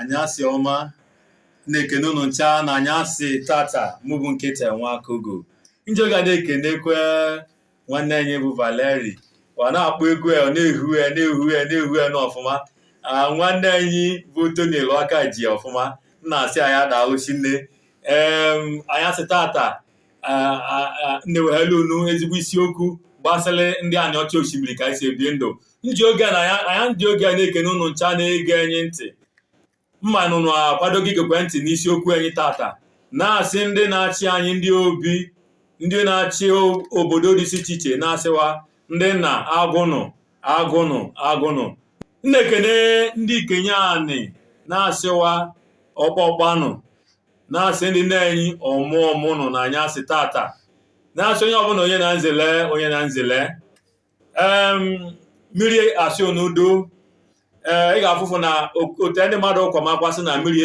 anyasị ọma na-ekene unu ncha na anyasị tata mụbụ nkịta nwa kogo njoga na-ekenekwe nwanne anyị bụ Valeri ọ na-akpọ egwu ya na-ehu ya n'ọfụma nwanne anyị bụ Tony aka ji ọfụma na-asị anyị daalụchi nne anyasị tata na-eweghelu unu ezigbo isiokwu gbasara ndị Aniocha Oshimili ka anyị si ebi ndụ ndị oge na-ekene unu ncha na-ege anyị ntị mma nụnụ akwadoghị igekwe ntị n'isiokwu anyị tata na-asị ndị na-achị anyị ndị na-achị obodo dị iche iche na-asịwa ndị nna agụnụ na-ekene ndị ikenye anyị na-asịwa ọkpọkpanụ na-asị ndị na-enyi ọmụnụ na anyasị tata na-asị onye ọbụla onye na nzele mmiri asị onudo ị ga-afụfụ na otu ndị mmadụ kwamakwasị na mmiri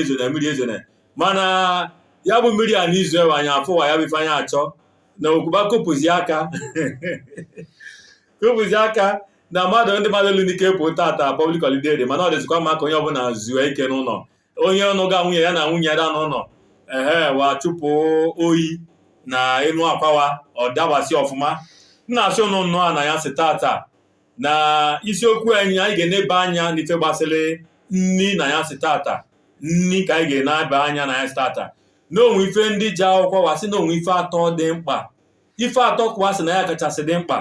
ezone mana ya bụ mmiri a n'izu ewe anyị afụwa ya bụ ife anyị achọ na okwuba kopụzi aka na ndị mmadụ elu n'ike pụ tata public holiday dị mana ọ dịzikwa maka onye ọbụla zuo ike n'ụlọ onye ọnụ ga nwunye ya na nwunye ya da n'ụlọ wa chụpụ oyi na enu akwawa ọ dabasị ọfụma na-asị ụnụ nnọọ a na ya sị tata na isiokwu anyị ga-enebe anya n'ife gbasịrị nni na ya sị tata nni ka anyị ga-enebe anya na ya sị tata na onwe ife ndị ji akwụkwọ wasị na onwe ife atọ dị mkpa ife atọ kwasị na ya kachasị dị mkpa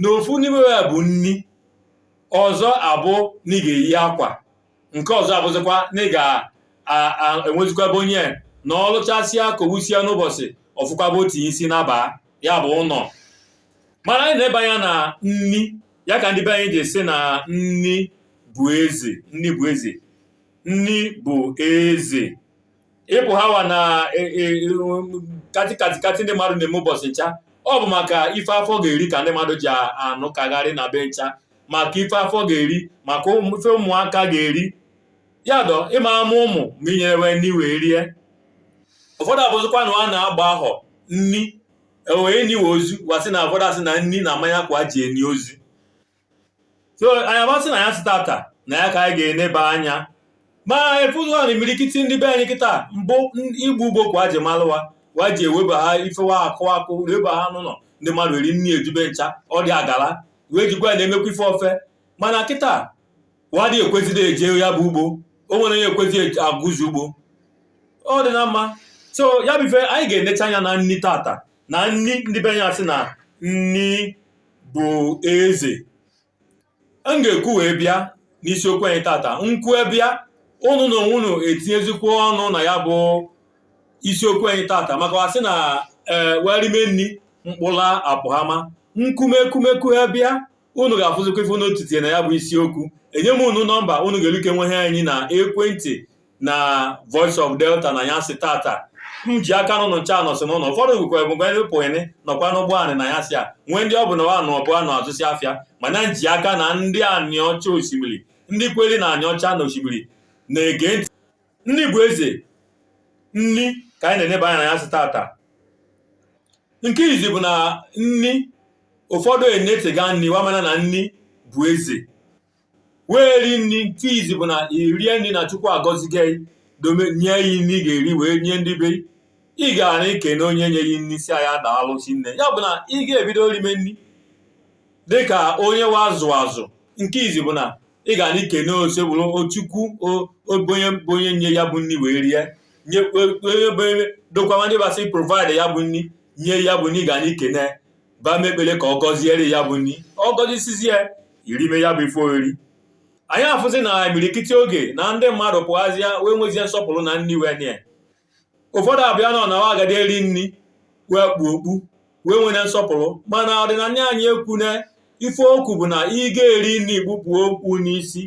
na ofu n'ime ya bụ nni ọzọ abụ na ị ga-eyi akwa nke ọzọ abụzikwa na ị ga-enwezikwa onye na ọlụchasịa kowusia n'ụbọchị ọfụkwaba otu isi naba ya bụ ụlọ mana anyị na-ebe anya na nni ya ka ndị be anyị ji esi na nni bụ eze ịpụ hawa na katị ndị mmadụ na-eme ụbọchị ncha ọ bụ maka ife afọ ga-eri ka ndị mmadụ ji anụ kagharị na be ncha maka ife afọ ga-eri maka ife ụmụaka ga-eri ya dọ ịma ama ụmụ ma inyerewe nni wee rie ụfọdụ abụzịkwa na a na-agba ahọ nni wee niwe ozu wasị na ụfọdụ asị na nni na mmanya kwa ji eni ozu so anyị amasị na ya sị tata na ya ka anyị ga-eneba anya ma efụzụwa na imirikiti ndị be anyị kịta mbụ igbu ugbo kwa ji malụwa wa ji eweba ha ifewa akụ weba ha n'ụlọ ndị mmadụ eri nni ejube ncha ọ dị agala wee jikwa na-emekwa ife ofe mana kịta wadị ekwesịrị eje ya bụ ugbo o nwere onye ekwesịghị agụzi ugbo ọ dị na mma so ya bụ ife anyị ga-enecha anya na nni tata na nni ndị be anyị asị na nni bụ eze m ga-ekwu wee bịa n'isiokwu anyị tata nkwu bịa ụnụ na onwe unu etinyezikwa ọnụ na ya bụ isiokwu anyị tata maka wasị na werime nni mkpụla apụghama nkumeku ha bịa unu ga-afụzikwa ife unu otutie na ya bụ isiokwu enye m unu nọmba unu ga-eluke nwe ha anyị na ekwentị na Voice of Delta na ya sị tata m ji aka n'ụlọ ncha nọsị n'ụlọ ụfọdụ gwekwa ebugbe ndị pụịnị nọkwa n'ụgbọ anị na ya sị a nwee ndị ọ bụ na wa na ọbụ anọ azụsị afịa mana nji aka na ndị Aniocha Oshimili ndị kweli na Aniocha na Oshimili na-ege ntị nni bụ eze nni ka anyị na-eneba anya na ya sị tata nke izi bụ na nni ụfọdụ enetega nni wamana na nni bụ eze wee ri nni nke izi bụ na irie nri na Chukwu agọzigo nye ya nri ị ga-eri wee nye ndị be ị ga-ara ikene onye nye ya nri si anya daalụchi nne ya bụ na ị ga-ebido rime nri dịka onye wa azụ nke izi bụ na ị ga na ikene osebụrụ Chukwu onye nye ya bụ nri wee rie nye dokwa ndị basị provide ya bụ nri nye ya bụ nri ga na ikene ba mekpere ka ọ gọziere ya bụ nri ọ gọzisizie irime ya bụ ife oriri anyị afụzi na imirikiti oge na ndị mmadụ pụghazịa wee nwezie nsọpụrụ na nri wee nye ụfọdụ abịa nọ na wa agadi eri nri wee kpu okpu wee nwere nsọpụrụ mana ọdịnala anyị ekwu na ife okwu bụ na ị ga-eri nri ikpupụ okpu n'isi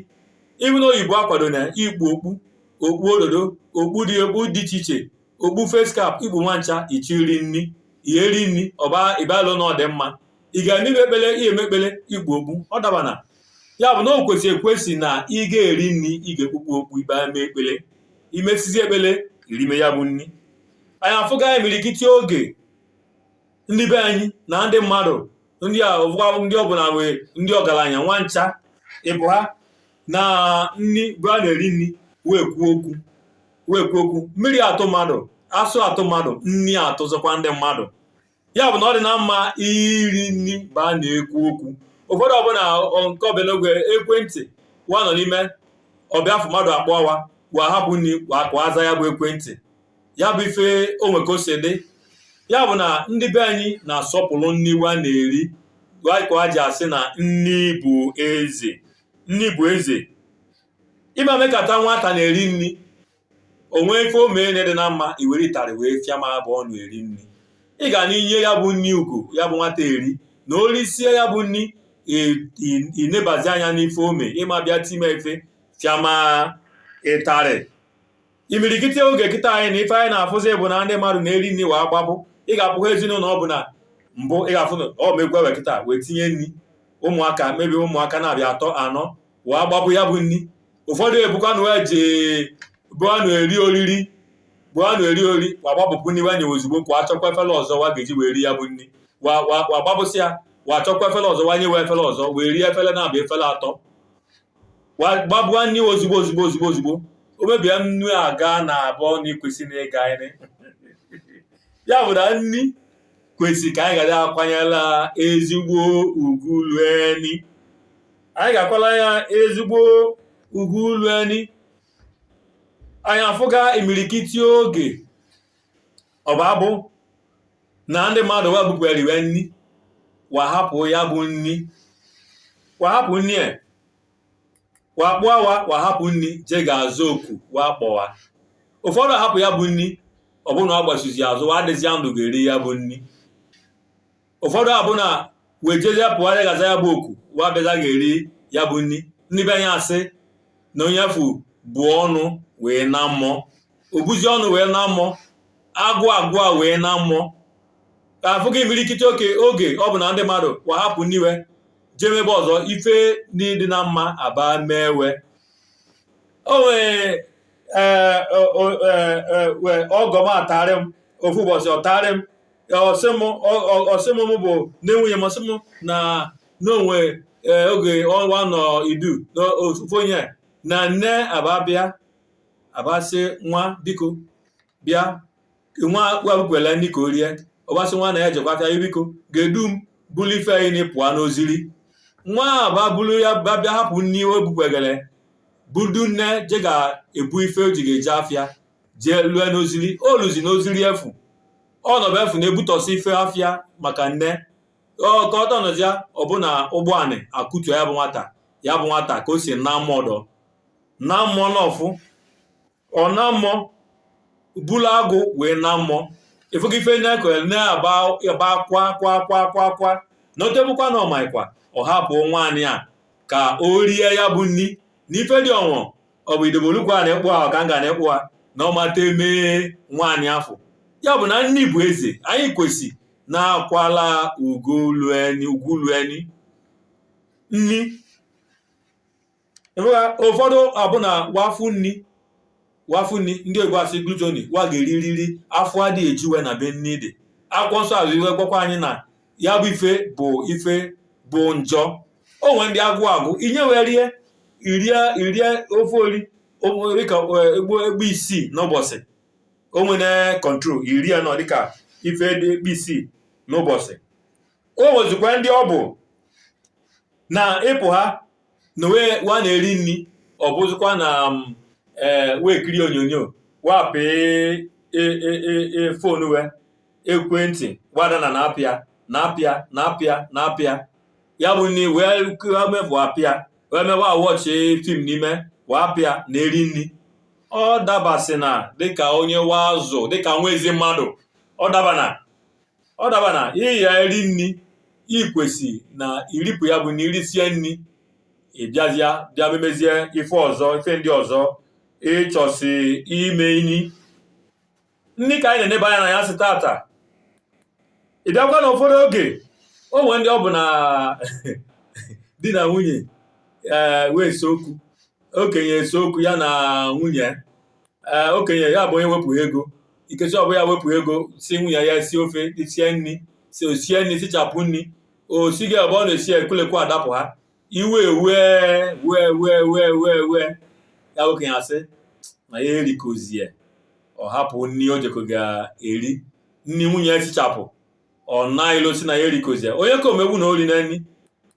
ibu na oyibo akwado na ikpu okpu ododo okpu dị iche iche okpu face cap ikpu nwancha ichiri nri iyeri nri ọba ịbalụ na ọ dị mma ị ga-eme ekpele ihe emekpele ikpu okpu ọ dabana ya bụ na o ekwesị na ị ga-eri nri ị ga-ekpukpu okpu ibe mee ekpele imesizi ekpele irime ya bụ nri anyị afụga imirikiti oge ndị be anyị na ndị mmadụ ndị ọbụla wee ndị ọgaranya nwa ncha ịbụ ha na nni bụ a na-eri nri wee kwuo okwu mmiri atụ mmadụ asụ atụ mmadụ nni atụzọkwa ndị mmadụ ya bụ na ọ dị na mma iri nri bụ a na-ekwu okwu ụfọdụ ọbụla nke ọbịanogwe ekwentị wa nọ n'ime ọbịafụ mmadụ akpọwa wa hapụ nri wa aza ya bụ ekwentị ya bụ ife onwe ka o si dị ya bụ na ndị be anyị na-asọpụrụ nri wa na-eri ka ha ji asị na nni bụ eze nni bụ eze ịma mekata nwata na-eri nri onwe ife omee dị na mma iwere ịtarị wee fịa ma bụ ọnụ eri nri ị ga na inye ya bụ nri ugo ya bụ nwata eri na orisie ya bụ nri inebazi anya n'ife ome ịma bịa time efe fịama ịtarị imirikiti oge kịta anyị na ife anyị na-afụzi bụ na ndị mmadụ na-eri nri wa agbapụ ị ga-apụghị ezinụlọ ọ bụ na mbụ ị ga-afụ ọ megwe we kịta wee tinye nri ụmụaka mebi ụmụaka na-abịa atọ anọ wa agbapụ ya bụ nri ụfọdụ ebukwa na wee ji bụ anụ eri oriri wa gbapụpụ nri wanye ozugbo kwa achọkwa efere ọzọ wa ga-eji wee ri ya bụ nri wa gbapụsị ya wa achọkwa efere ọzọ wanye wee efere ọzọ wee rie efere na-abịa efere atọ wa gbabụa nri ozugbo o mebie nnu aga na abụọ na ikwesị na ịga anyị ya bụ na nri kwesị ka anyị ga akwanyela ezigbo ugwu lueni anyị ga-akwala ya ezigbo ugwu lueni anyị afụga imirikiti oge ọbabụ na ndị mmadụ wa bupụriwe nri wa hapụ ya bụ nri wa hapụ nri wa kpụọ wa hapụ nri je ga-azụ oku wa kpọwa ụfọdụ hapụ ya bụ nri ọbụna ọ gbasizi azụ wa adịzi ndụ ga-eri ya bụ nri ụfọdụ abụna wee jezie pụọ ya gaza ya bụ oku wa bịaza ga-eri ya bụ nri ndị be anyị asị na onye afụ bụ ọnụ wee na mmụọ obuzi ọnụ wee na mmụọ agụa wee na mmụọ ka afụghị imirikiti oge ọ bụ na ndị mmadụ wa hapụ n'iwe jee mebe ọzọ ife dị na mma aba mewe o wee ọgọm atarị m ofu ụbọchị ọtarị m ọsịm m bụ na-enwunye m ọsịm na n'onwe oge ọnwa nọ idu n'ofufe onye na nne ababịa abasị nwa biko bịa nwa wabụkwela ndị ka o rie ọbasị nwa na ya jekwata ya biko ga-edu m bulu ife anyị na pụọ n'oziri nwa aba bulu ya babịa hapụ nri o bukwegere budu nne je ga-ebu ife o ji ga-eje afịa jee lue n'oziri o luzi n'oziri efu ọnọbụ efu na-ebutọsị ife afịa maka nne ka ọ tọnọzia ọbụna ụgbọanị akụtu ya bụ nwata ka o si na mmụọ na mmụọ n'ọfụ ọ na mmụọ bulu agụ wee na mmụọ ịfụga ife na-ekere na-aba kwa na otebụkwa na ọmaikwa ọ hapụ nwaanyị a ka o rie ya bụ nri na ife dị ọnwụ ọ bụ idobolukwa na-ekpụ ahụ ka m ga na-ekpụ ha na ọmata emee nwaanyị afọ ya bụ na nni bụ eze anyị kwesị na-akwala ugwu lueni nni ụfọdụ ọbụna wafu nni ndị egwu asị glutoni wa ga-eririri afọ adịghị ejiwe na be nni dị akwụkwọ nsọ azụ iwe gwakwa anyị na ya bụ ife bụ njọ onwe ndị agụ inye wee irie ofe ori dịka egbe isii n'ụbọchị onwere kọntrol iri nọ dịka ife dị egbe isii n'ụbọchị o nwezikwa ndị ọ bụ na ịpụ ha na wa na-eri nri ọ bụzikwa na wee kiri onyonyo wapị fonu we ekwentị wadana na-apịa ya bụ nri wee mefu apịa wee mewe awọchị fim n'ime wapịa na-eri nri ọ dabasị na dịka onye wazụ dịka Nwaezimmadu ọ dabana ịya eri nri ikwesị na iripụ ya bụ na irisie nri bịa memezie ife ndị ọzọ ịchọsi ime inyi nri ka anyị na-eneba anya na ya sị tata ịbịakwa na ụfọdụ oge onwe ndị ọ bụ na di na nwunye wee eseokwu okenye eseokwu ya na nwunye okenye ya bụ onye wepụ ego ikechi ọ bụ ya wepụ ego si nwunye ya si ofe sie nri sichapụ nri osi gị ebe ọ na-esi ekwulekwu adapụ ha iwe wee ya okenye asị na ya erikozie ọ hapụ nni o jekọ ga-eri nni nwunye esichapụ ọ na ilosi na ya erikozie onye ka omegbu na ori na nni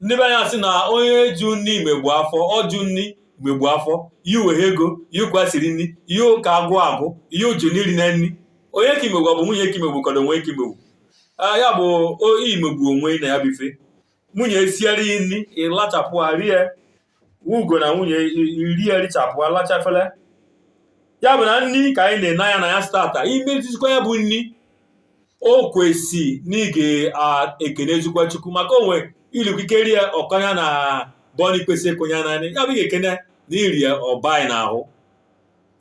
ndị be anya sị na onye ju nni megbu afọ ọ ju nni megbu afọ ihe weghe ego ihe kwasịrị nni ihe ụka agụ ihe uju n'iri na nni onye ka imegbu ọ bụ nwunye ka imegbu kọdụ onwe ka imegbu ya bụ imegbu onwe na ya bife nwunye esiere nri ịlachapụ rie ugo na nwunye iri richapụ alachafele ya bụ na nni ka anyị na-ene anya na ya stata imetụzikwa ya bụ nni o kwesị na ị ga-ekenezikwa Chukwu maka onwe ilikikere ya ọkanya na bọni kwesị ekonye naanị ya bụ ị ga-ekene na iri ya ọba anyị n'ahụ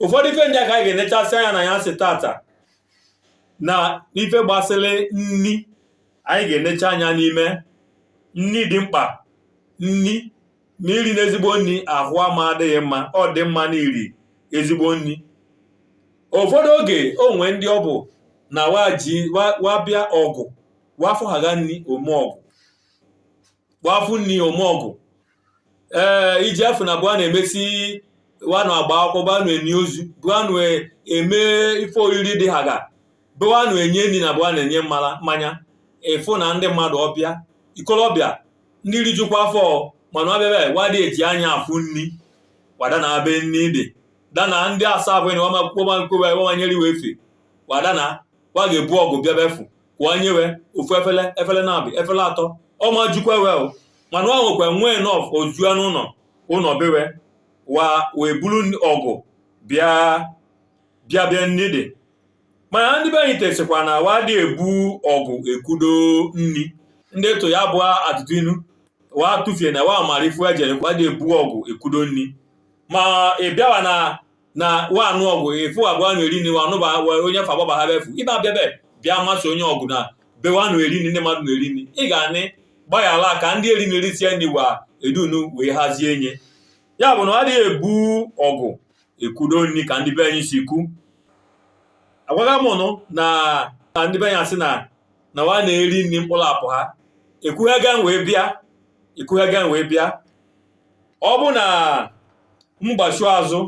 ụfọdụ ife ndị a ka anyị ga-enechasị anya na ya si tata na ife gbasịrị nni anyị ga-enecha anya n'ime nni dị mkpa nni na iri na ezigbo nni ahụ ama adịghị mma ọ dị mma na iri ezigbo nni ụfọdụ oge onwe ndị ọ bụ na wabịa ọgụ wafụ haga nni omeọgụ wafụ nni omeọgụ iji afọ na bụ a na-emesi wanụ agba akwụkwọ bụ anụ enye ozu bụ anụ eme ife oriri dị haga bụ anụ enye nri na bụ a na-enye mmanya ịfụ na ndị mmadụ ọbịa ikolobịa ndị rijukwa afọ mana ọbịa wadị eji anya afụ nni wada na be nni dị dana ndị asa abụghị na wamakpọbankowawanyere iwe efe wadana wa ga-ebu ọgụ bịa befu kwụọ nyewe ofu efele na-abị efele atọ ọma jukwa wel mana wa nwekwa nwee nọf ozua n'ụlọ ụlọ bewe wee buru ọgụ bịa nni dị mana ndị be anyị tesikwa na wadị ebu ọgụ ekudo nni ndị eto ya bụ atụtụ inu wa tụfie na wa mara ifu ejere wadị ebu ọgụ ekudo nni ma ị bịawa na wa anụ ọgụ efu abụọ anụ eri nri wa anụba onye fa agbaba ha befu ịba bịabe bịa masị onye ọgụ na bewa anụ eri nri ndị mmadụ na-eri nri ị ga-anị gbaghara ka ndị eri nri sie nri wa edunu wee hazie nye ya bụ na ọ adịghị ebu ọgụ ekudo nri ka ndị be anyị si kwu agwaga mụnụ na ndị be anyị asị na wa na-eri nri mkpụrụ apụ ha ekwughega wee bịa ọ bụ na mgbachu azụ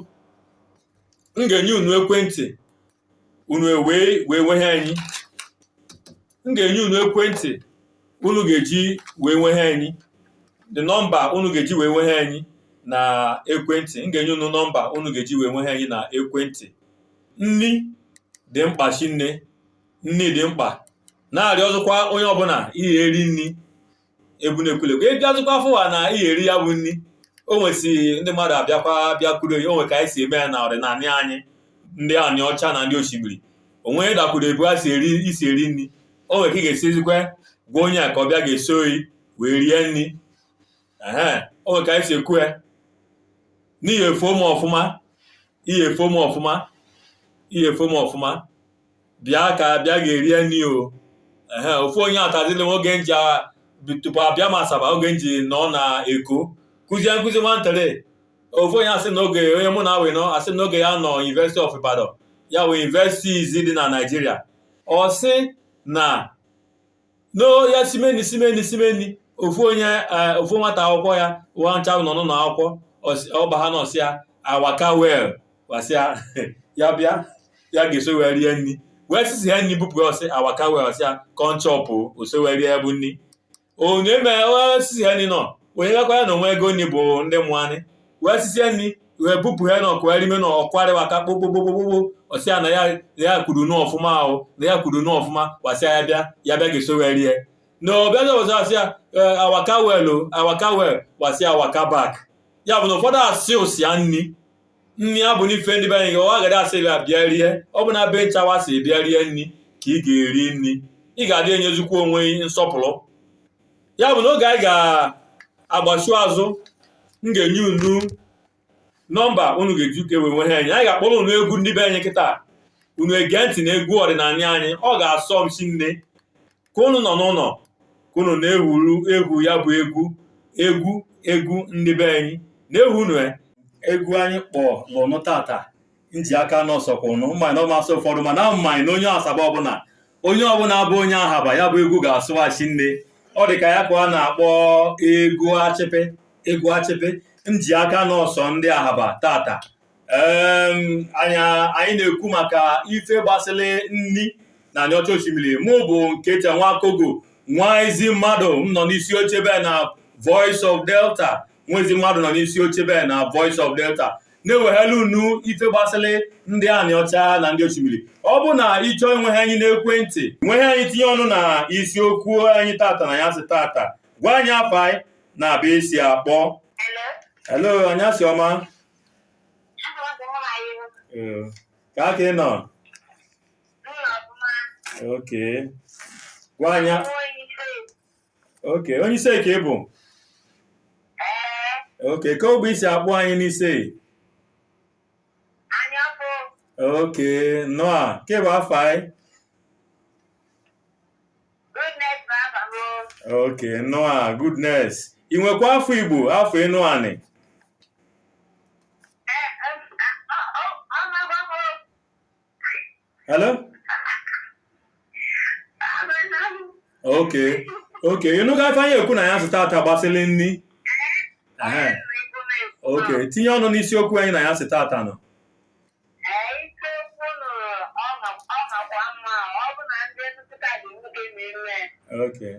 m ga-enye unu ekwentị unu wee nwe ha anyị m ga-enye unu ekwentị unu ga-eji wee nwe ha anyị the nọmba unu ga-eji wee nwe ha anyị na ekwentị m ga-enye unu nọmba unu ga-eji wee nwe ha anyị na ekwentị nni dị mkpa chinne nni dị mkpa na-arịọ ọzọkwa onye ọbụla ihe eri nni ebunekwulekwa ebiazụkwa afọwa na ihe eri ya bụ nni o nwesị ndị mmadụ bịakwuru ya o nwe ka anyị si eme ya na ọdịnala anyị ndị Aniocha na ndị Oshimili onwe dakwuru ebu a si eri nri o nwere ka ị ga-esizikwa gwa onye a ka ọ bịa ga-esi oyi wee rie nri o nwere ka anyị si ekwu ya n'ihi efu m ọfụma bịa ga-erie nri ofu onye atazili nwoge nji tupu abịa ma Asaba oge nji nọ na Eko kụzie nkụzi nwantere ofu onye asị n'oge onye mụ na awe nọ asị n'oge ya nọ University of Ibadan ya wee universities dị na Nigeria ọ sị na ya simeni ofu nwata akwụkwọ ya nwancha nọ n'ụlọ akwụkwọ ọba ha nọsị ya awaka wel wasịa ya bịa ya ga-eso wee rie nri wee sisi ya nri bupụ ya ọsị awaka wel ọsịa kọnchọpụ oso wee rie bụ nri onye eme sisi ya nri nọ onye gakwa ya na onwe ego nri bụ ndị mụanị wee sisie nri wee bupụ ya na ọkụgharịme na ọkwarịwaka kpokpokpokpokpo ọsịa na ya kwuru n'ọfụma ahụ na ya kwuru n'ọfụma wasịa ya bịa ga-eso wee rie na ọbịaza ọzọ asịa awaka wel wasịa awaka bak ya bụ na ụfọdụ asị ụsịa nri ya bụ n'ife ndị be anyị ọ agaghị asị ya bịa rie ọ bụ na be nchawa si bịa rie nri ka ị ga-eri nri ị ga-adị enyezikwa onwe nsọpụrụ ya bụ na oge anyị ga-agbachu azụ m ga-enye unu nọmba unu ga-eji uke wee nwe ha anyị ga-akpọrọ unu egwu ndị be anyị kịta unu ege ntị na egwu ọdịnala anyị ọ ga-asọ m si nne ka unu nọ n'ụlọ ka unu na-ewuru egwu ya bụ egwu ndị be anyị na-ewu unu egwu anyị kpọọ n'ụnụ tata nji aka n'ọsọkwa ụnụ mmanya na ọmasị ụfọdụ mana mmanya na onye Asaba ọbụla bụ onye Ahaba ya bụ egwu ga-asụghachi nne ọ dị ka ya ka a na-akpọ egwu achịpị nji aka n'ọsọ ndị Ahaba tata anyị na-ekwu maka ife gbasịrị nni na Aniocha Oshimili. Mụ bụ Nketa Nwakogo Nwaezimmadu, m nọ n'isi oche be na Voice of Delta. Nwaezimmadu nọ n'isi oche be na Voice of Delta na-eweghela unu ife gbasịrị ndị Aniocha na ndị Oshimili. Ọ bụ na ịchọọ enweghị anyị n'ekwentị, nweghị anyị tinye ọnụ na isiokwu anyị tata na ya sị tata, gwa anyị afọ anyị na be esi akpọ. Hello, anyasị ọma. Ka aka ị nọ? Okay. Gwa anya. Okay, onye ise ka ị bụ? Okay, ka ọ bụ isi akpọ anyị n'ise? Okay, Noah, ke bụ afọ anyị? Okay, Noah, goodness. Ị nwekwa afọ Igbo, afọ ịnụ anị? Hello? Okay. Okay, ịnụ ga-afa anyị ekwu na ya sị tata gbasịrị nni? Okay, tinye ọnụ n'isiokwu anyị na ya sị tata nọ. Okay.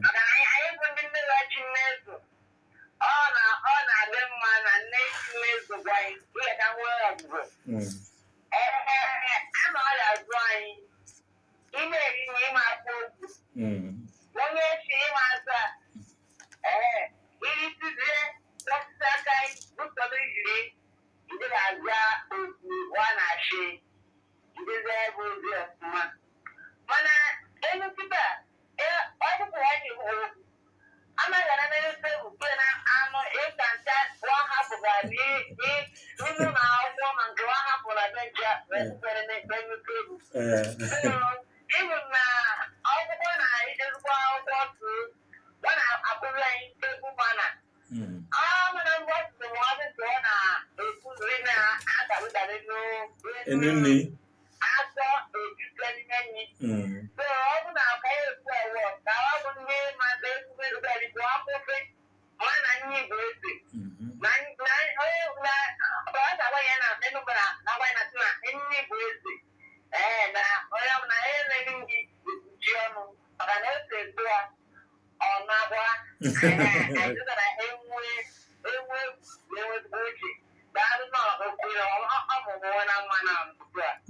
Nni.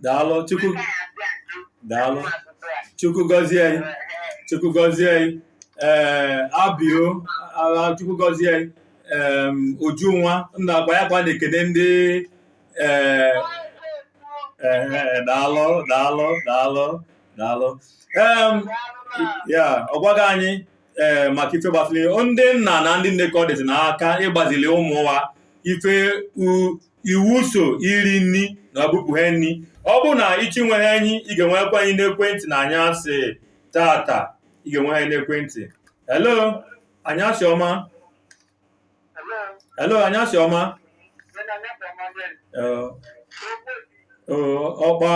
Daalụ Chukwu gọzie anyị. Chukwu gọzie anyị. Abio Chukwu gọzie anyị. Ujunwa nna agba ya kwa na-ekene ndị daalụ. Ya ọ gwaghị anyị maka ife gbasịrị ndị nna na ndị nne ka ọ dịzị n'aka ịgbazili ụmụnwa ife iwu so iri nni na ọbụpụghe nni. Ọ bụ na ịchị nweghị anyị, ị ga-enwekwa anyị n'ekwentị na anyasị tata. Ị ga-enwe anyị n'ekwentị. Hello, anyasị ọma. Hello, anyasị ọma. Ọkpa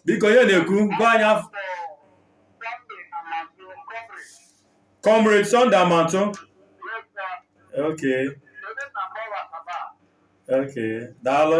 biko ihe na-ekwu gwa anyị afọ. Comrade Sunday Amanto. Okay. Okay, daalụ.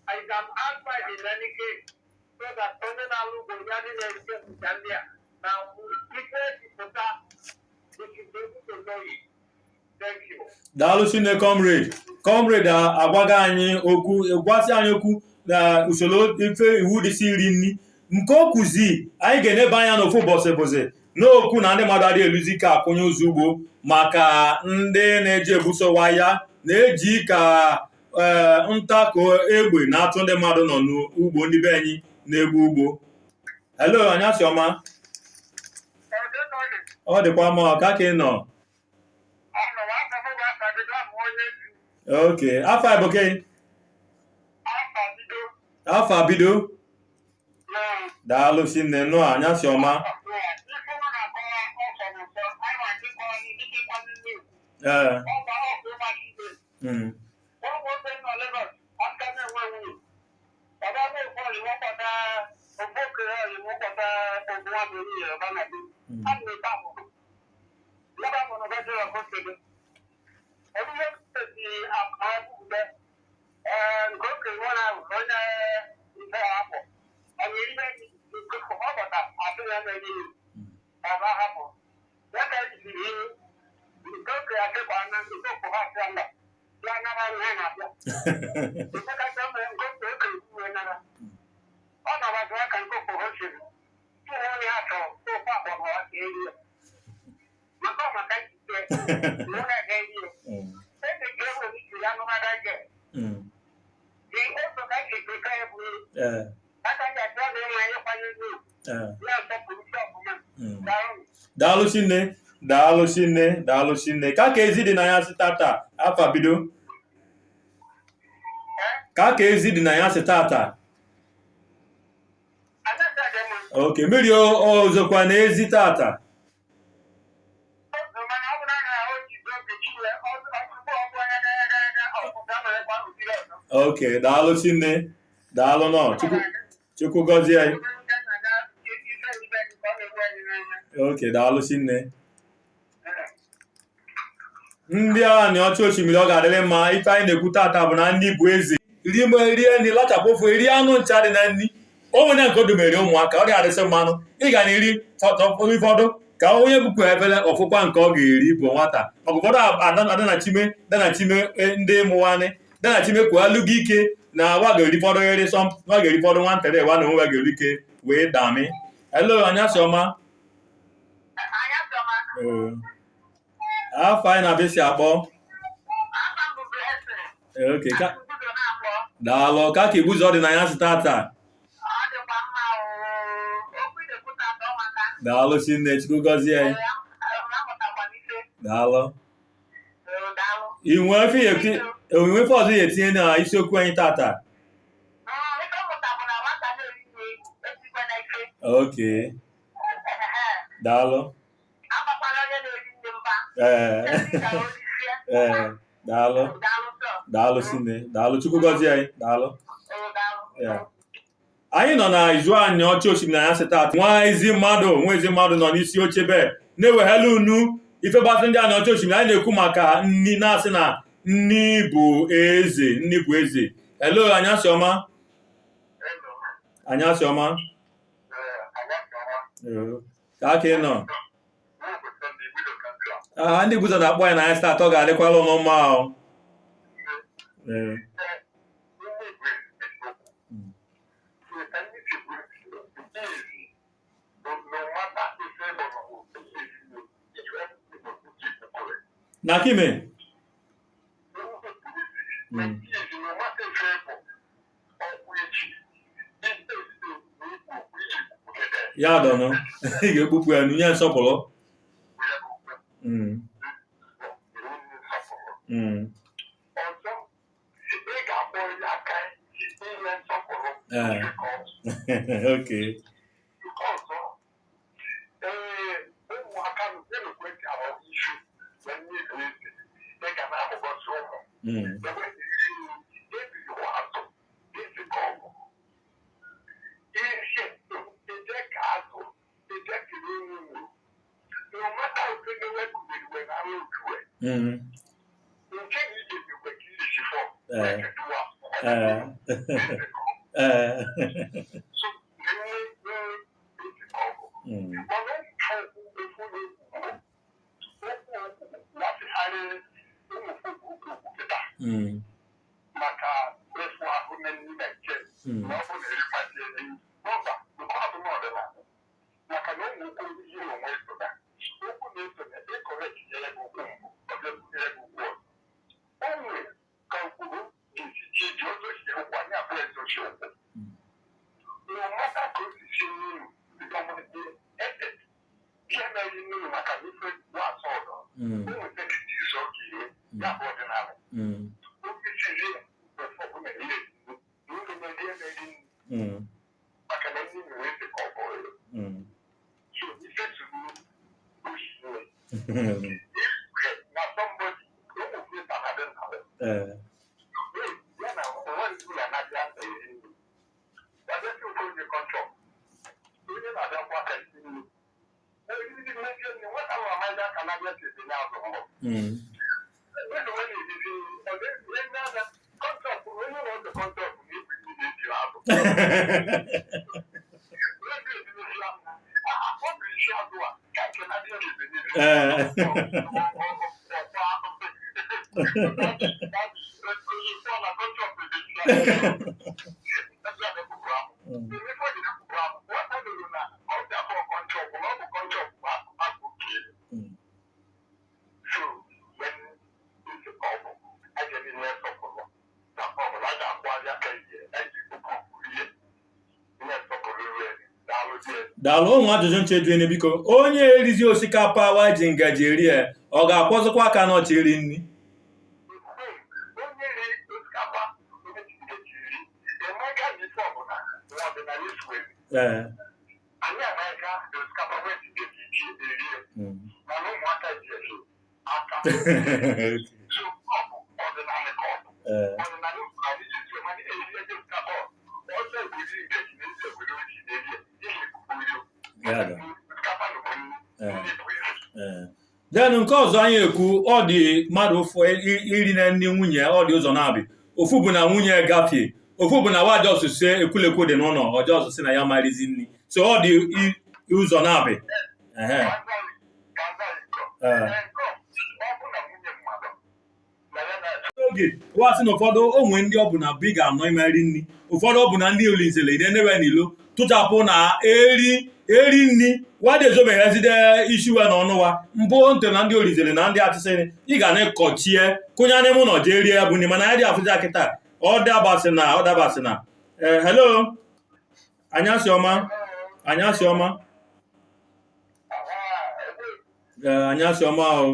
I can ask my any case, so that only now look on the other Zambia. Now, people that they should be able to know it. Thank you. Daalụsine comrade agwaga anyị okwu gwasị anyị okwu na usoro ife iwu dịsị iri nni nke o kwuzi anyị ga-enebe anya n'ofu ụbọchị bụzi n'okwu na ndị mmadụ adịghị eluzi ka akwụnye ụzọ ugbo maka ndị na-eji ebusowa ya na-eji ka ntako egbe na-atụ ndị mmadụ nọ n'ugbo ndị be anyị na-egbu ugbo. Hello, anyasị ọma. Ọ dịkwa mma ka ị nọ. Okay, afọ bụ ke? Afọ bido. Daalụ sinne nụ anyasị ọma. Daalụ sinne ka ezi dị na ya sị tata afa bido ka ezi dị na ya sị tata. Okay, mmiri ozokwa na ezi tata. Okay, daalụ sinne daalụ nọ Chukwu gọzie anyị. Okay, daalụ sinne. Ndị Aniocha Oshimili ọ ga-adịrị mma. Ife anyị na-ekwu tata bụ na Nni Bu Eze rie nri lachapụ ofu eri anụ ncha dị na nri o nwere nke o domere ụmụaka ọ dị adịsị mmanụ ị ga na-eri ụfọdụ ka onye bupụ efere ọfụkwa nke ọ ga-eri bụ nwata maka ụfọdụ danachime ndị mụwanị danachime kwualụ gị ike na wa ga-eri fọdụ eri sọm wa ga-eri fọdụ nwantere wa na onwe wa ga-eri ike wee dami. Hello, anyasị ọma. Afọ anyị na-abịa si akpọ. Okay, daalụ ka ibuzo dị na ya sị tata. Daalụ sinne Chukwu gọzie anyị. Daalụ. Inwe ife ọzọ ya etinye na isiokwu anyị tata. Okay. Daalụ. Daalụ sinne daalụ Chukwu gọzie anyị. Daalụ. Anyị nọ na Izu Aniocha Oshimili anya sị tata. Nwaezimmadu nọ n'isi oche be na-eweghela unu ife gbasara ndị Aniocha Oshimili. Anyị na-ekwu maka nni na-asị na Nni Bu Eze. Hello, anyasị ọma. Anyasị ọma. Ka ị nọ. Ndị Buzo na-akpọ ya na anyị tata ọ ga-adịkwala ụnụ mma ahụ. Na kime? Ya dọnụ ị ga-ekpupụ ya n'unye nsọpụrụ. Okay. daalụ ụmụ ajụjụ nchejuene biko onye erizi osikapa wa ji ngaji eri ya ọ ga-akwọzịkwa aka n'ọchị iri nri then nke ọzọ anyị ekwu ọ dị mmadụ iri na nri nwunye ọ dị ụzọ na-abị ofu bụ na nwunye gafie ofu bụ na waja ọsụsụ ekwulekwu dị n'ụlọ ọjọọ ọsụsụ na ya marizi nri so ọ dị ụzọ na-abị oge wasị na ụfọdụ onwe ndị ọ bụ na bi ga-anọ imeri nri ụfọdụ ọ bụ na ndị olizele ide newe n'ilo tụchapụ na eri nri wadezomeghezide isiwe na ọnụwa mbụ ntị na ndị olizele na ndị atịsịrị ị ga na-ekọchie kụnya n'ime ụlọ jee rie ya bụ nri mana ya dị afụzi akịta ọ dabasị na hello anyasị ọma anyasị ọma ahụ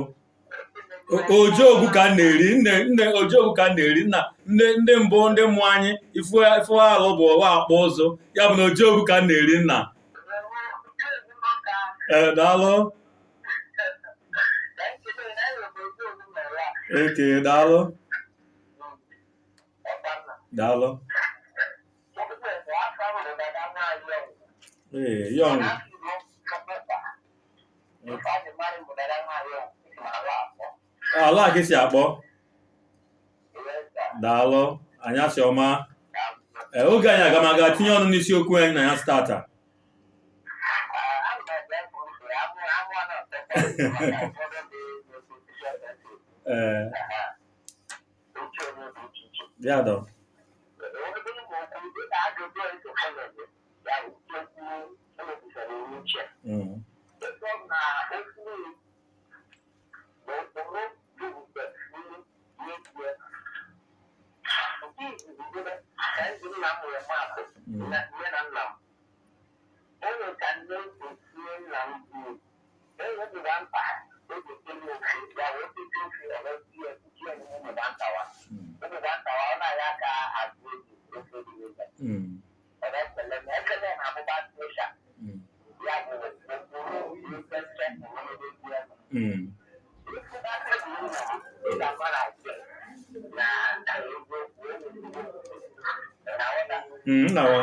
ojogu ka m na-eri nne ojogu ka m na-eri nna ndị mbụ ndị mmụ anyị ifu alụ bụ ọwa akpọ ụzụ ya bụ na ojogu ka m na-eri nna daalụ eke daalụ yọng ala ka esi akpọ daalụ anyasị ọma oge anyị aga m aga tinye ọnụ n'isiokwu anyị na ya stata Diado. Nawa.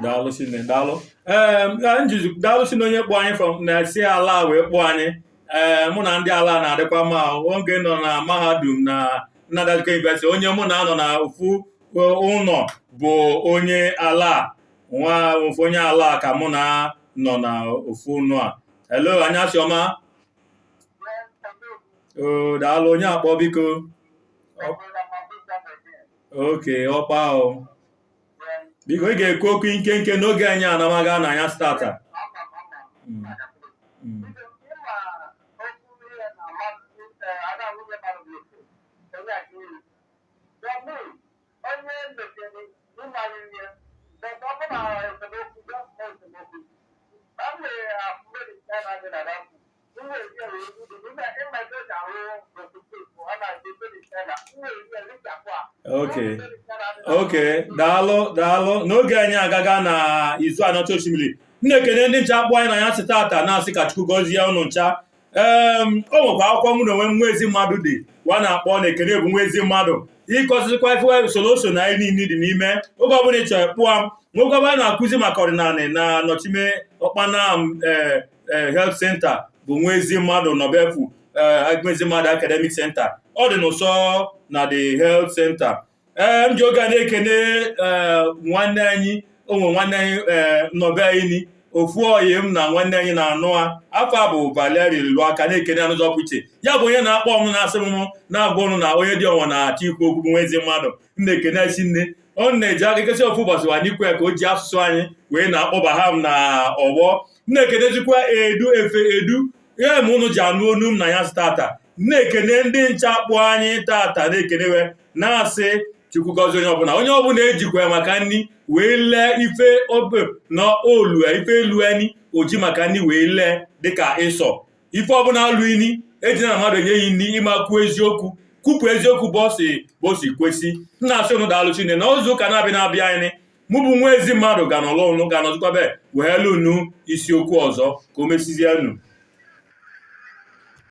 Daalụ Chineke, daalụ. Daalụ Chineke onye kpọ anyị from na-esi ala wee kpọọ anyị. Mụ na ndị ala na-adịkwa mma. Oge nọ na mahadum na Nnamdi University, onye mụ na anọ na ofu ụlọ bụ onye ala, ofu onye ala ka mụ na nọ na ofu ụlọ a. Hello, anyasị ọma. Daalụ, onye akpọ biko. Okay, ọkpa ahụ. Biko ị ga-ekwu okwu nkenke n'oge anyị anamaga na anya stata. Okay, daalụ. N'oge anyị agaga na Izu Aniocha Oshimili. Na-ekene ndị ncha akpọ anyị na ya sị tata na-asị ka Chukwu gọzie unu ncha. O nwekwa akwụkwọ mụ na onwe Nwaezimmadu dị wa na-akpọ na-ekene bụ Nwaezimmadu. Ịkọzikwa ife soluso na anyị niile dị n'ime. Oge ọbụla ị chọrọ kpụọ nwoke ọbụla na-akụzi maka ọdịnala na nọchime ọkpana health center bụ Nwaezimmadu nọbefu Nwaezimmadu academic center. Ọ dị n'ụsọ na the health center. M ji oge a na-ekene nwanne anyị nwanne anyị nọbe anyị ofu oyi m na nwanne anyị na-anụ afọ a bụ Valeri Lụaka na-ekene n'ụzọ pụrụ iche. Ya bụ onye na-akpọ ọnụ na-asị m na-agwa ọnụ na onye dị ọnwa na-achọ ikwu okwu bụ Nwaezimmadu. M na-ekene isi nne ọ na-eji aka ekesi ofu ụbọchị wa n'ikwu ya ka o ji asụsụ anyị wee na-akpọba ha m na ọgbọ. M na-ekenezikwa edu ihe ma ụnụ ji anụ onu m na ya stata. Na-ekene ndị ncha kpụ anyị tata na-ekenewe na-asị Chukwu gọzie onye ọbụla ejikwa maka nri wee lee ife obe na olu ife elu anyị oji maka nri wee lee dịka ịsọ ife ọbụla alụ ini eji na mmadụ enye yi nri ịmakwu eziokwu kwupụ eziokwu bosi kwesị. Nna asị ụnụ daalụ Chineke na ụzọ ụka na-abịa anyị mụ bụ Nwaezimmadu ga-anọzikwa be wee lụ unu isiokwu ọzọ ka o mesizie unu.